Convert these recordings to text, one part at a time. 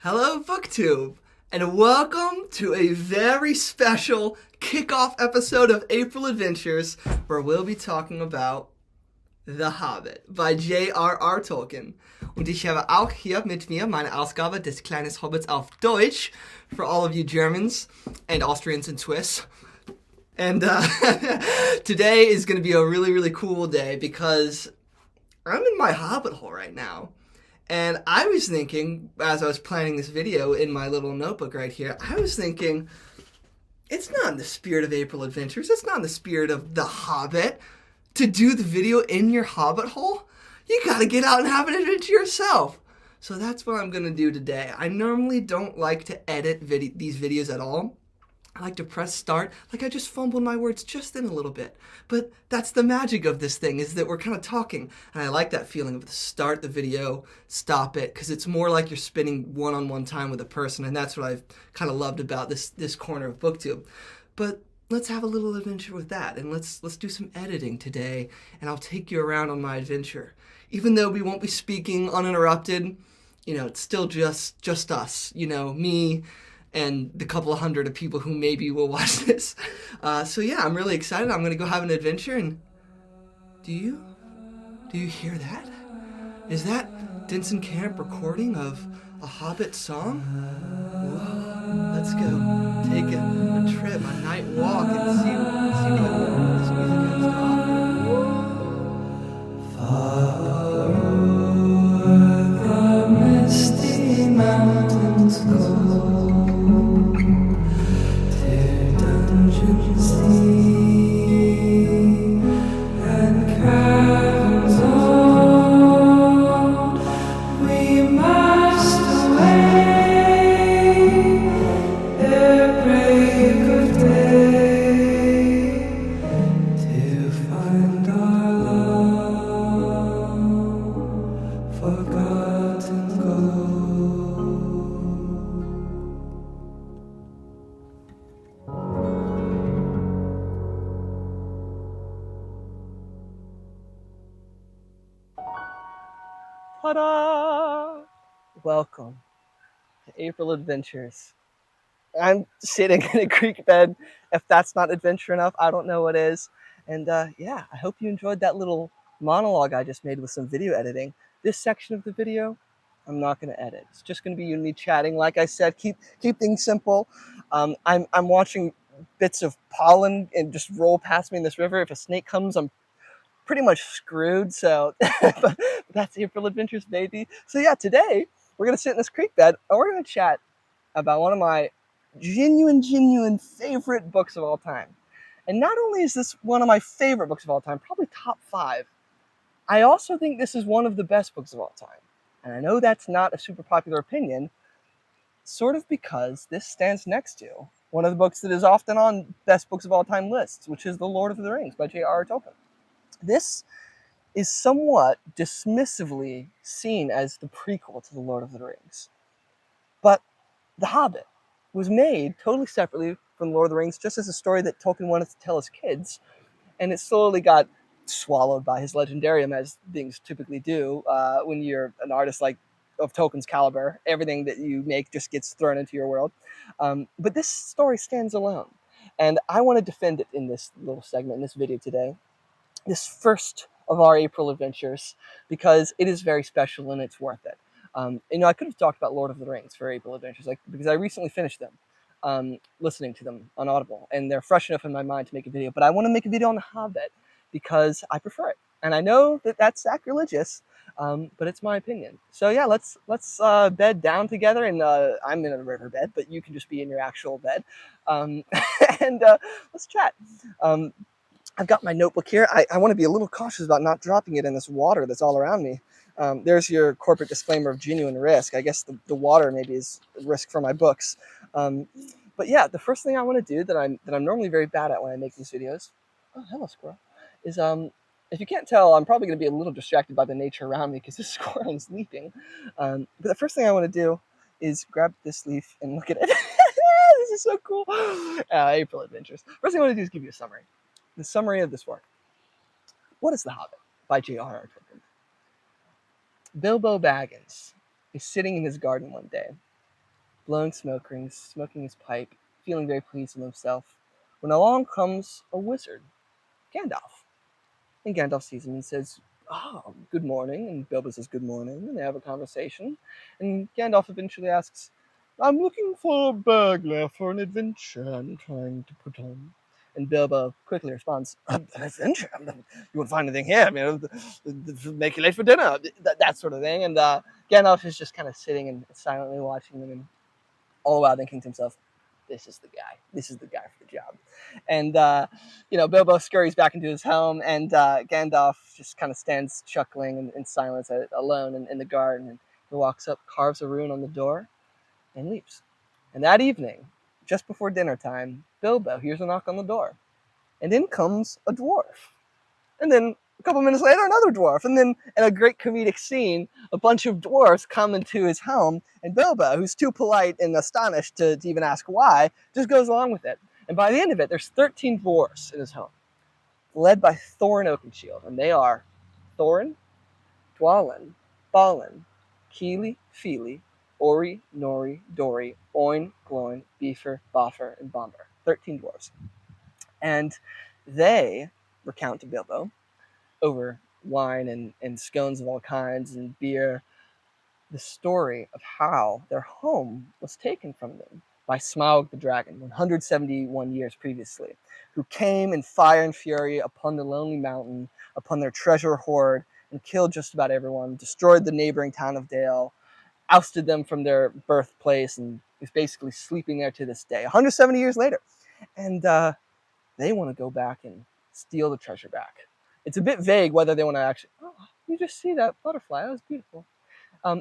Hello, booktube, and welcome to a very special kickoff episode of April Adventures, where we'll be talking about The Hobbit by JRR Tolkien. Und ich habe auch hier mit mir meine Ausgabe des Kleines Hobbits auf Deutsch for all of you Germans and Austrians and Swiss. And today is going to be a really, really cool day because I'm in my Hobbit hole right now. And I was thinking, as I was planning this video in my little notebook right here, I was thinking, it's not in the spirit of April Adventures, it's not in the spirit of The Hobbit to do the video in your Hobbit hole. You gotta get out and have an adventure yourself. So that's what I'm gonna do today. I normally don't like to edit these videos at all. I like to press start, like I just fumbled my words just in a little bit. But that's the magic of this thing, is that we're kind of talking. And I like that feeling of start the video, stop it, because it's more like you're spending one-on-one time with a person, and that's what I've kind of loved about this corner of BookTube. But let's have a little adventure with that, and let's do some editing today, and I'll take you around on my adventure. Even though we won't be speaking uninterrupted, it's still just us, me, and the couple of hundred of people who maybe will watch this. So yeah, I'm really excited. I'm going to go have an adventure, and do you hear that? Is that Denson Camp recording of a Hobbit song? Whoa, let's go take a trip, a night walk, and see what this music has to offer. Far over the misty mountains go. Ta-da! Welcome to April Adventures. I'm sitting in a creek bed. If that's not adventure enough, I don't know what is. And yeah, I hope you enjoyed that little monologue I just made with some video editing. This section of the video, I'm not going to edit. It's just going to be you and me chatting. Like I said, keep things simple. I'm watching bits of pollen and just roll past me in this river. If a snake comes, I'm pretty much screwed. So but that's April Adventures, baby. So yeah, today we're going to sit in this creek bed and we're going to chat about one of my genuine favorite books of all time. And not only is this one of my favorite books of all time, probably top 5, I also think this is one of the best books of all time. And I know that's not a super popular opinion, sort of because this stands next to one of the books that is often on best books of all time lists, which is The Lord of the Rings by JRR Tolkien. This is somewhat dismissively seen as the prequel to The Lord of the Rings. But The Hobbit was made totally separately from The Lord of the Rings, just as a story that Tolkien wanted to tell his kids, and it slowly got swallowed by his legendarium, as things typically do when you're an artist like of Tolkien's caliber. Everything that you make just gets thrown into your world. But this story stands alone, and I want to defend it in this little segment, in this video today, this first of our April adventures, because it is very special and it's worth it. I could have talked about Lord of the Rings for April Adventures, because I recently finished them, listening to them on Audible, and they're fresh enough in my mind to make a video. But I want to make a video on The Hobbit because I prefer it, and I know that that's sacrilegious, but it's my opinion. So yeah, let's bed down together, and I'm in a river bed, but you can just be in your actual bed, and let's chat. I've got my notebook here. I want to be a little cautious about not dropping it in this water that's all around me. There's your corporate disclaimer of genuine risk. I guess the water maybe is risk for my books. But yeah, the first thing I want to do that I'm normally very bad at when I make these videos, oh, hello squirrel, is if you can't tell, I'm probably going to be a little distracted by the nature around me because this squirrel is leaping. But the first thing I want to do is grab this leaf and look at it. This is so cool. April Adventures. First thing I want to do is give you a summary. The summary of this work. What is The Hobbit by JRR Tolkien? Bilbo Baggins is sitting in his garden one day, blowing smoke rings, smoking his pipe, feeling very pleased with himself, when along comes a wizard, Gandalf. And Gandalf sees him and says, "Oh, good morning." And Bilbo says, "Good morning." And they have a conversation. And Gandalf eventually asks, "I'm looking for a burglar for an adventure I'm trying to put on." And Bilbo quickly responds, "An adventure? You won't find anything here. I mean, make you late for dinner." That sort of thing. And Gandalf is just kind of sitting and silently watching them and all the while thinking to himself, "This is the guy. This is the guy for the job." And Bilbo scurries back into his home, and Gandalf just kind of stands chuckling in silence, alone in the garden. And he walks up, carves a rune on the door, and leaves. And that evening, just before dinner time, Bilbo hears a knock on the door, and in comes a dwarf. And then a couple minutes later, another dwarf. And then, in a great comedic scene, a bunch of dwarfs come into his home, and Bilbo, who's too polite and astonished to even ask why, just goes along with it. And by the end of it, there's 13 dwarfs in his home, led by Thorin Oakenshield. And they are Thorin, Dwalin, Balin, Keely, Feely, Ori, Nori, Dori, Oin, Gloin, Beefer, Boffer, and Bomber. 13 dwarfs. And they recount to Bilbo, over wine and scones of all kinds and beer, the story of how their home was taken from them by Smaug the dragon 171 years previously, who came in fire and fury upon the lonely mountain, upon their treasure hoard, and killed just about everyone, destroyed the neighboring town of Dale, ousted them from their birthplace, and is basically sleeping there to this day, 170 years later. And they want to go back and steal the treasure back. It's a bit vague whether they want to actually. Oh, you just see that butterfly? That was beautiful.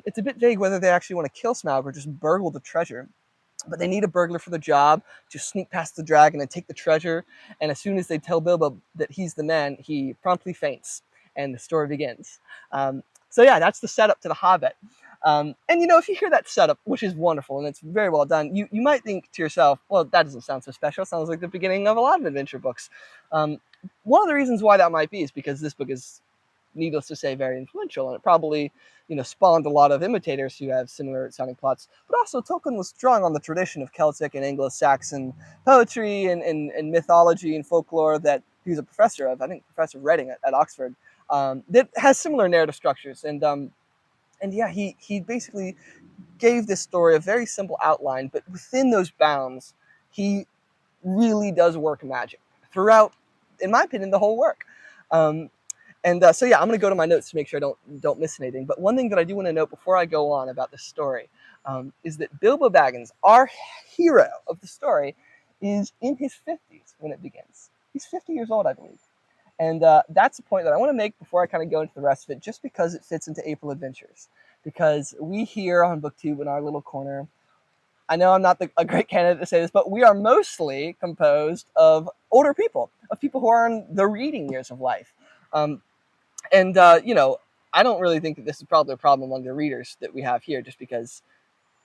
It's a bit vague whether they actually want to kill Smaug or just burgle the treasure. But they need a burglar for the job to sneak past the dragon and take the treasure. And as soon as they tell Bilbo that he's the man, he promptly faints, and the story begins. So yeah, that's the setup to The Hobbit. And if you hear that setup, which is wonderful and it's very well done, you might think to yourself, well, that doesn't sound so special. It sounds like the beginning of a lot of adventure books. One of the reasons why that might be is because this book is, needless to say, very influential, and it probably spawned a lot of imitators who have similar sounding plots. But also, Tolkien was strong on the tradition of Celtic and Anglo-Saxon poetry and mythology and folklore that he was a professor of. I think Professor Redding at Oxford, that has similar narrative structures. And yeah, he basically gave this story a very simple outline, but within those bounds, he really does work magic throughout, in my opinion, the whole work. So yeah, I'm going to go to my notes to make sure I don't miss anything. But one thing that I do want to note before I go on about this story is that Bilbo Baggins, our hero of the story, is in his 50s when it begins. He's 50 years old, I believe. And that's a point that I want to make before I kind of go into the rest of it, just because it fits into April Adventures. Because we here on BookTube in our little corner, I know I'm not a great candidate to say this, but we are mostly composed of older people, of people who are in the reading years of life. Um, and I don't really think that this is probably a problem among the readers that we have here, just because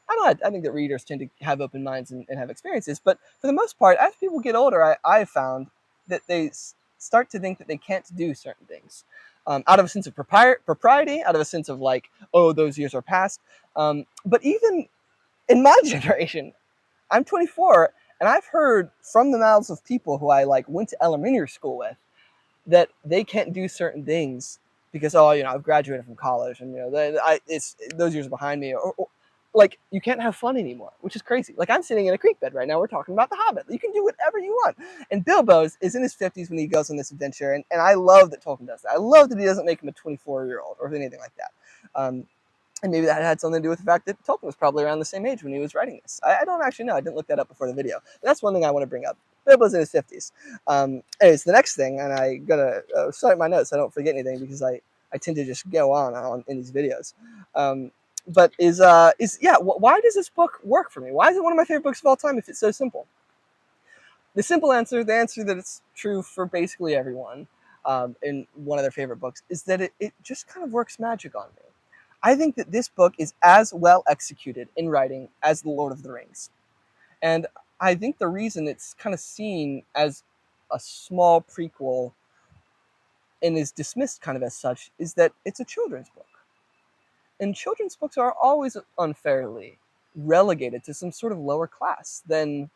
I think that readers tend to have open minds and have experiences. But for the most part, as people get older, I've found that they start to think that they can't do certain things out of a sense of propriety, out of a sense of like, oh, those years are past. But even in my generation, I'm 24, and I've heard from the mouths of people who I went to elementary school with that they can't do certain things because I've graduated from college and it's those years are behind me, or like you can't have fun anymore, which is crazy. Like I'm sitting in a creek bed right now. We're talking about The Hobbit. You can do whatever you want. And Bilbo is in his 50s when he goes on this adventure, and I love that Tolkien does that. I love that he doesn't make him a 24-year-old or anything like that. And maybe that had something to do with the fact that Tolkien was probably around the same age when he was writing this. I don't actually know. I didn't look that up before the video. But that's one thing I want to bring up. Bilbo's in his 50s. Anyways, the next thing, and I gotta cite my notes so I don't forget anything because I tend to just go on in these videos. But why does this book work for me? Why is it one of my favorite books of all time if it's so simple? The simple answer, the answer that it's true for basically everyone in one of their favorite books, is that it just kind of works magic on me. I think that this book is as well executed in writing as The Lord of the Rings. And I think the reason it's kind of seen as a small prequel and is dismissed kind of as such is that it's a children's book. And children's books are always unfairly relegated to some sort of lower class than,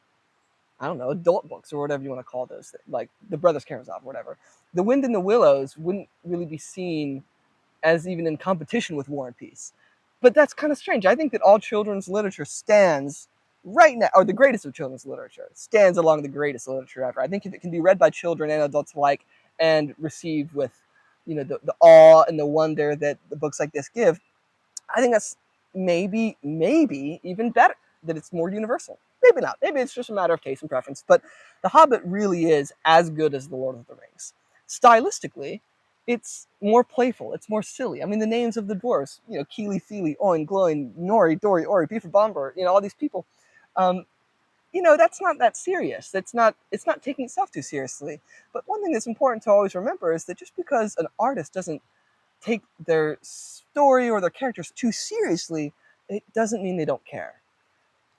I don't know, adult books or whatever you want to call those, like the Brothers Karamazov or whatever. The Wind in the Willows wouldn't really be seen as even in competition with War and Peace. But that's kind of strange. I think that all children's literature stands right now, or the greatest of children's literature stands along the greatest literature ever. I think if it can be read by children and adults alike and received with, the awe and the wonder that the books like this give, I think that's maybe even better, that it's more universal. Maybe not. Maybe it's just a matter of taste and preference. But The Hobbit really is as good as The Lord of the Rings. Stylistically, it's more playful. It's more silly. I mean, the names of the dwarves, Keely, Feely, Oin, Gloin, Nori, Dory, Ori, Beaver, Bomber, all these people. Um, that's not that serious. It's not taking itself too seriously. But one thing that's important to always remember is that just because an artist doesn't take their story or their characters too seriously, it doesn't mean they don't care.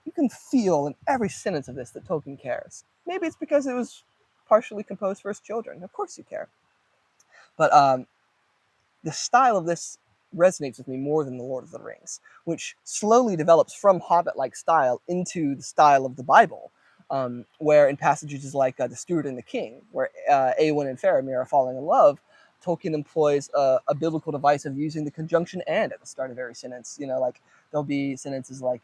You can feel in every sentence of this that Tolkien cares. Maybe it's because it was partially composed for his children. Of course you care. But the style of this resonates with me more than The Lord of the Rings, which slowly develops from Hobbit-like style into the style of the Bible, where in passages like The Steward and the King, where Eowyn and Faramir are falling in love, Tolkien employs a biblical device of using the conjunction "and" at the start of every sentence. Like there'll be sentences like,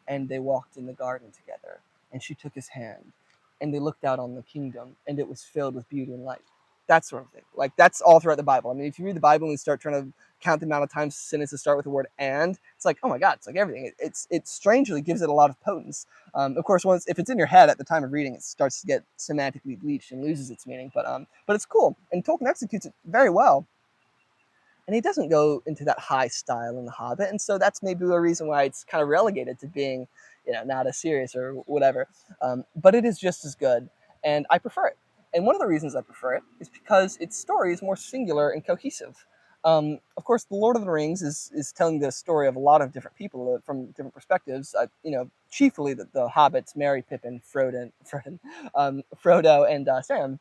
"And they walked in the garden together, and she took his hand, and they looked out on the kingdom, and it was filled with beauty and light." That sort of thing. Like that's all throughout the Bible. I mean, if you read the Bible and you start trying to count the amount of times sentences start with the word "and," it's like, oh my God, it's like everything. It strangely gives it a lot of potence. Of course, if it's in your head at the time of reading, it starts to get semantically bleached and loses its meaning. But it's cool, and Tolkien executes it very well. And he doesn't go into that high style in The Hobbit, and so that's maybe a reason why it's kind of relegated to being, not as serious or whatever. But it is just as good, and I prefer it. And one of the reasons I prefer it is because its story is more singular and cohesive. Of course, The Lord of the Rings is telling the story of a lot of different people from different perspectives. Chiefly the hobbits, Merry, Pippin, Frodo, and Sam.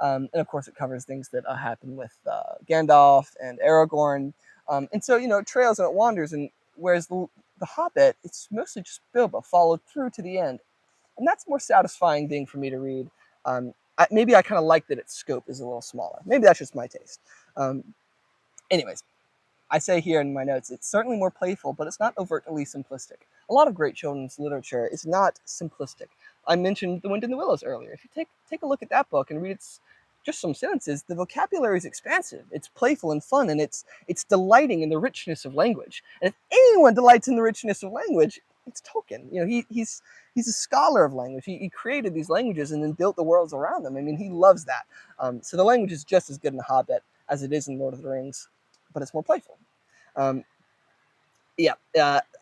And of course, it covers things that happen with Gandalf and Aragorn. And so, it trails and it wanders. And whereas the Hobbit, it's mostly just Bilbo followed through to the end. And that's a more satisfying thing for me to read. Maybe I kind of like that its scope is a little smaller. Maybe that's just my taste. Anyways, I say here in my notes, it's certainly more playful, but it's not overtly simplistic. A lot of great children's literature is not simplistic. I mentioned The Wind in the Willows earlier. If you take a look at that book and read just some sentences, the vocabulary is expansive. It's playful and fun, and it's delighting in the richness of language. And if anyone delights in the richness of language, it's Tolkien. He's a scholar of language. He created these languages and then built the worlds around them. I mean, he loves that. So the language is just as good in The Hobbit as it is in Lord of the Rings, but it's more playful. Um, yeah.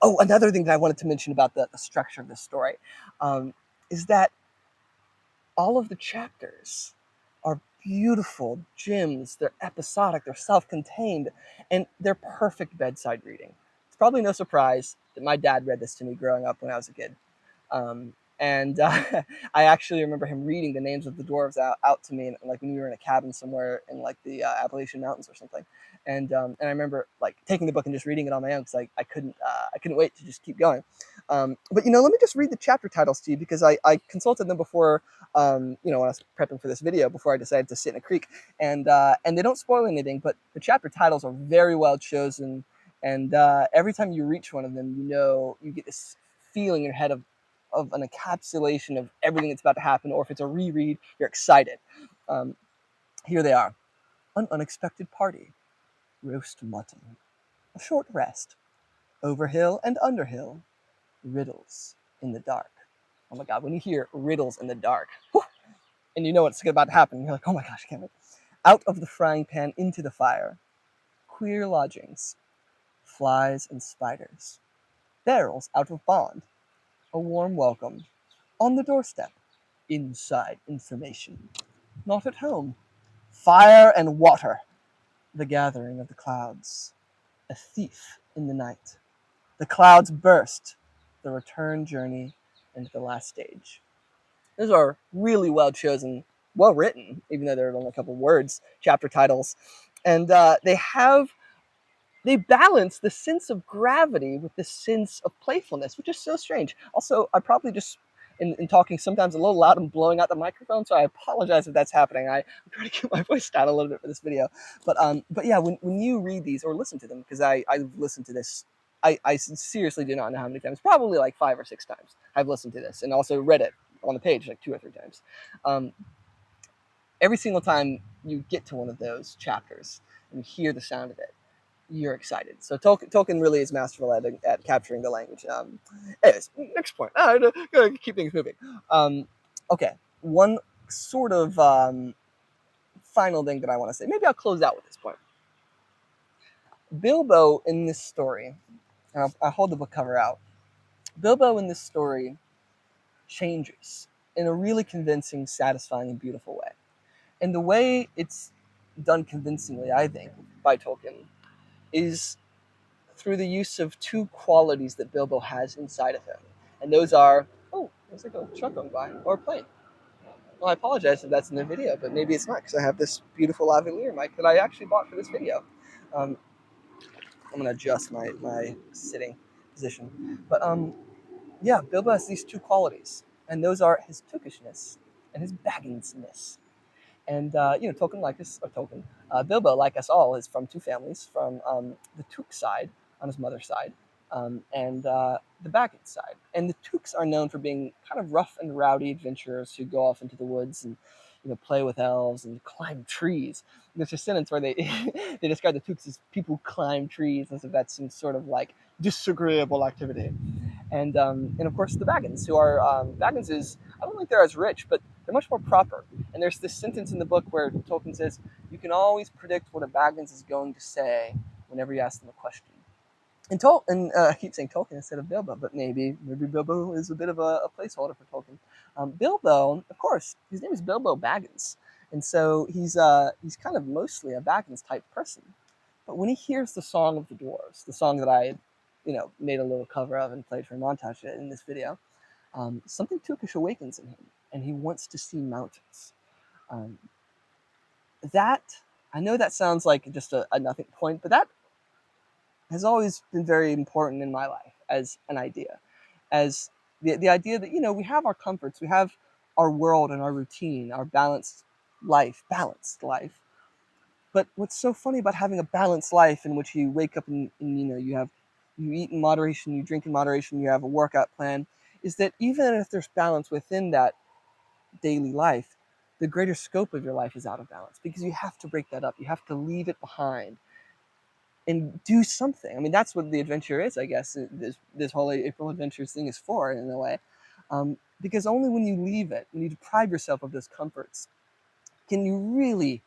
Another thing that I wanted to mention about the structure of this story is that all of the chapters are beautiful gems. They're episodic, they're self-contained, and they're perfect bedside reading. It's probably no surprise that my dad read this to me growing up when I was a kid. And I actually remember him reading the names of the dwarves out to me, like when we were in a cabin somewhere in like the Appalachian Mountains or something. And I remember like taking the book and just reading it on my own because I couldn't wait to just keep going. But let me just read the chapter titles to you because I consulted them before, when I was prepping for this video before I decided to sit in a creek, and they don't spoil anything, but the chapter titles are very well chosen, and every time you reach one of them, you get this feeling in your head of an encapsulation of everything that's about to happen, or if it's a reread, you're excited. Here they are. An unexpected party. Roast mutton. A short rest. Over hill and under hill. Riddles in the dark. Oh my God, when you hear riddles in the dark, whew, and you know what's about to happen, you're like, oh my gosh, I can't wait. Out of the frying pan into the fire. Queer lodgings. Flies and spiders. Barrels out of bond. A warm welcome. On the doorstep. Inside information. Not at home. Fire and water. The gathering of the clouds. A thief in the night. The clouds burst. The return journey and the last stage. Those are really well chosen, well written, even though there are only a couple words, chapter titles. And they have they balance the sense of gravity with the sense of playfulness, which is so strange. Also, I probably just in talking sometimes a little loud and blowing out the microphone, so I apologize if that's happening. I'm trying to keep my voice down a little bit for this video, but yeah, when you read these or listen to them, because I've listened to this, I seriously do not know how many times, probably like 5 or 6 times I've listened to this, and also read it on the page like 2 or 3 times. Um, every single time you get to one of those chapters and you hear the sound of it, you're excited. So Tolkien really is masterful at capturing the language. Anyways, next point. Gotta keep things moving. Okay, one sort of final thing that I want to say. Maybe I'll close out with this point. Bilbo in this story, I'll hold the book cover out. Bilbo in this story changes in a really convincing, satisfying, and beautiful way. And the way it's done convincingly, I think, by Tolkien, is through the use of two qualities that Bilbo has inside of him. And those are, oh, there's like a truck going by, or a plane. Well, I apologize if that's in the video, but maybe it's not, because I have this beautiful lavalier mic that I actually bought for this video. Um, I'm going to adjust my sitting position. But yeah, Bilbo has these two qualities, and those are his tookishness and his bagginsness. And Tolkien, like us, or Tolkien, Bilbo, like us all, is from two families, from the Took side on his mother's side, and the Baggins side. And the Tooks are known for being kind of rough and rowdy adventurers who go off into the woods and play with elves and climb trees. There's a sentence where they they describe the Tooks as people who climb trees, as if that's some sort of like disagreeable activity. And of course the Baggins, who are Baggins is, I don't think they're as rich, but they're much more proper. And there's this sentence in the book where Tolkien says, "You can always predict what a Baggins is going to say whenever you ask them a question." And I keep saying Tolkien instead of Bilbo, but maybe Bilbo is a bit of a placeholder for Tolkien. Bilbo, of course, his name is Bilbo Baggins, and so he's kind of mostly a Baggins type person. But when he hears the Song of the Dwarves, the song that I, made a little cover of and played for a montage in this video, something Tookish awakens in him, and he wants to see mountains. Um, that I know that sounds like just a nothing point, but that has always been very important in my life as an idea, as the idea that we have our comforts, we have our world and our routine, our balanced life. But what's so funny about having a balanced life in which you wake up and you eat in moderation, you drink in moderation, you have a workout plan, is that even if there's balance within that daily life, the greater scope of your life is out of balance because you have to break that up. You have to leave it behind and do something. I mean, that's what the adventure is, I guess. This whole April Adventures thing is for, in a way, because only when you leave it, when you deprive yourself of those comforts, can you really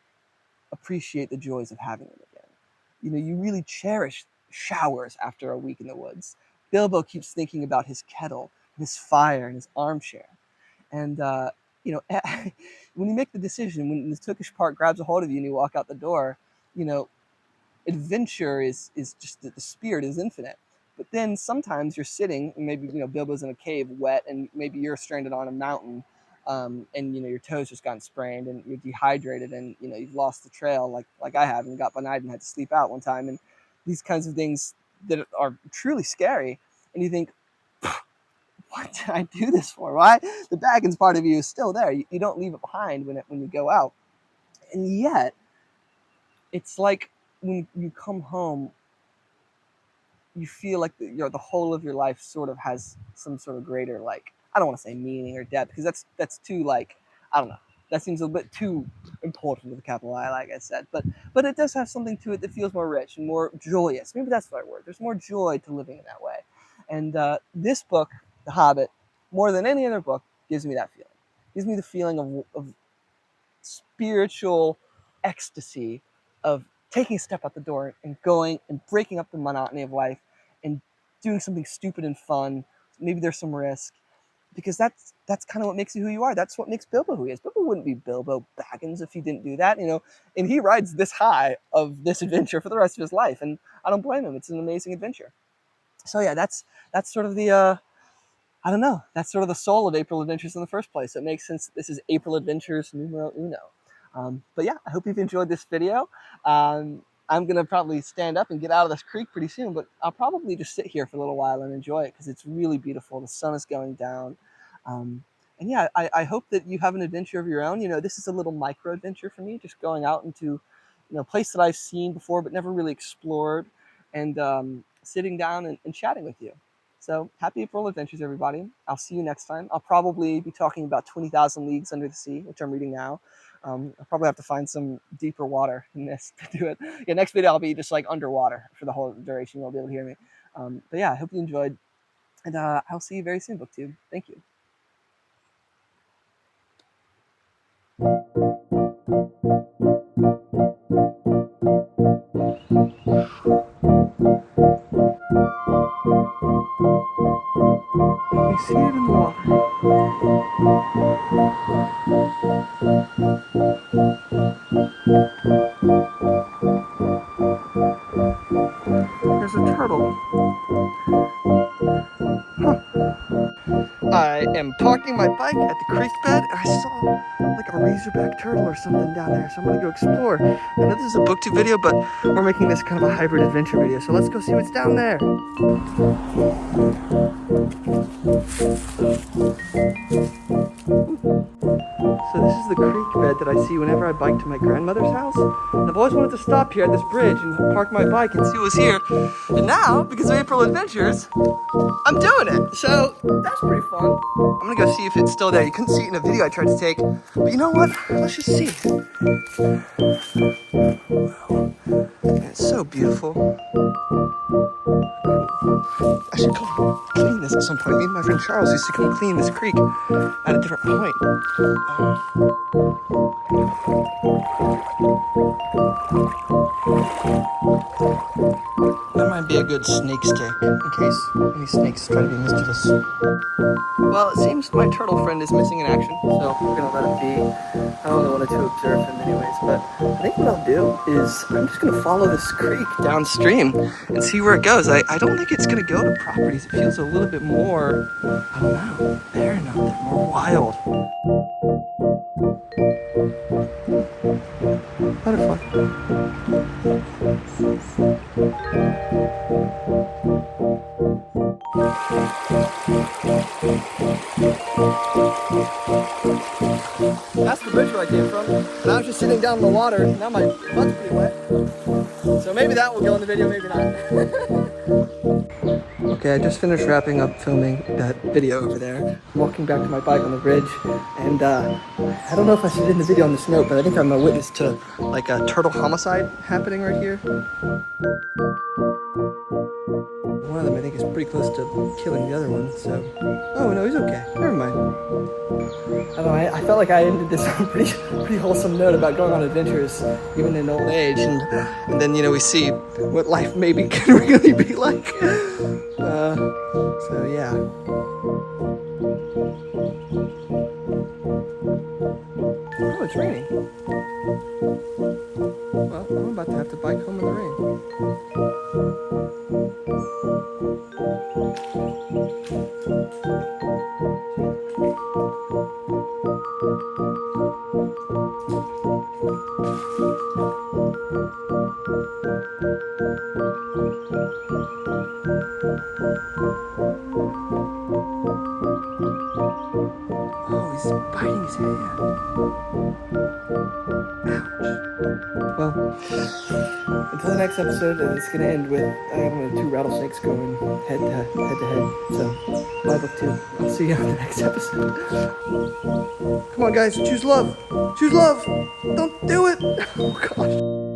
appreciate the joys of having them again. You really cherish showers after a week in the woods. Bilbo keeps thinking about his kettle, his fire, and his armchair. And when you make the decision, when the Tookish part grabs a hold of you and you walk out the door, you know, adventure is just the spirit is infinite. But then sometimes you're sitting, and maybe Bilbo's in a cave, wet, and maybe you're stranded on a mountain, and your toes just gotten sprained, and you're dehydrated, and you've lost the trail, like I have, and got benighted and had to sleep out one time, and these kinds of things that are truly scary, and you think, what did I do this for? Why? The Baggins part of you is still there. You don't leave it behind when you go out, and yet it's like when you come home, you feel like the whole of your life sort of has some sort of greater, like, I don't want to say meaning or depth, because that's too, like, I don't know, that seems a bit too important with a capital I, like I said, but it does have something to it that feels more rich and more joyous. Maybe that's the right word. There's more joy to living in that way, and this book, The Hobbit, more than any other book, gives me that feeling. Gives me the feeling of spiritual ecstasy, of taking a step out the door and going and breaking up the monotony of life and doing something stupid and fun. Maybe there's some risk, because that's kind of what makes you who you are. That's what makes Bilbo who he is. Bilbo wouldn't be Bilbo Baggins if he didn't do that, And he rides this high of this adventure for the rest of his life, and I don't blame him. It's an amazing adventure. So yeah, that's sort of the I don't know. That's sort of the soul of April Adventures in the first place. It makes sense that this is April Adventures numero uno. But yeah, I hope you've enjoyed this video. I'm gonna probably stand up and get out of this creek pretty soon, but I'll probably just sit here for a little while and enjoy it because it's really beautiful. The sun is going down. And yeah, I hope that you have an adventure of your own. This is a little micro adventure for me, just going out into, a place that I've seen before but never really explored, and sitting down and chatting with you. So happy April adventures, everybody. I'll see you next time. I'll probably be talking about 20,000 Leagues Under the Sea, which I'm reading now. I'll probably have to find some deeper water than this to do it. Yeah, next video I'll be just like underwater for the whole duration. You'll be able to hear me. But yeah, I hope you enjoyed, and I'll see you very soon, BookTube. Thank you. You see it in the water. There's a turtle. Huh. I am parking my bike at the creek bed. I saw like a razorback turtle or something down there, so I'm gonna go explore. I know this is a BookTube video, but we're making this kind of a hybrid adventure video, so let's go see what's down there. So this is the creek bed that I see whenever I bike to my grandmother's house. And I've always wanted to stop here at this bridge and park my bike and see what was here. And now, because of April Adventures, I'm doing it. So that's pretty fun. I'm gonna go see if it's still there. You couldn't see it in a video I tried to take, but you know what? Let's just see. Wow. It's so beautiful. I should come clean this at some point. Me and my friend Charles used to come clean this creek at a different point. That might be a good snake stick in case any snakes try to be mischievous. Well, it seems my turtle friend is missing in action, so we're gonna let him be. I only wanted to observe him anyways, but I think what I'll do is I'm just gonna follow this creek downstream and see where it goes. I don't think it's gonna go to properties. It feels a little bit more, I don't know, barren out there, more wild. Butterfly. That's the bridge where I came from, and I was just sitting down in the water. Now my butt's pretty wet, so maybe that will go in the video, maybe not. Okay, I just finished wrapping up filming that video over there. I'm walking back to my bike on the bridge, and I don't know if I should end the video on this note, but I think I'm a witness to like a turtle homicide happening right here. One of them I think is pretty close to killing the other one, so... Oh, no, he's okay. Never mind. I don't know, I felt like I ended this on a pretty wholesome note about going on adventures, even in old age, and then, we see what life maybe can really be like. So, yeah. Oh, it's raining. Well, I'm about to have to bike home in the rain. Oh, he's biting his hand. Ouch. Well, until the next episode, it's going to end with, I don't know, 2 rattlesnakes going head to head. So, bye, BookTube. I'll see you on the next episode. Come on, guys, choose love. Choose love. Don't do it. Oh, gosh.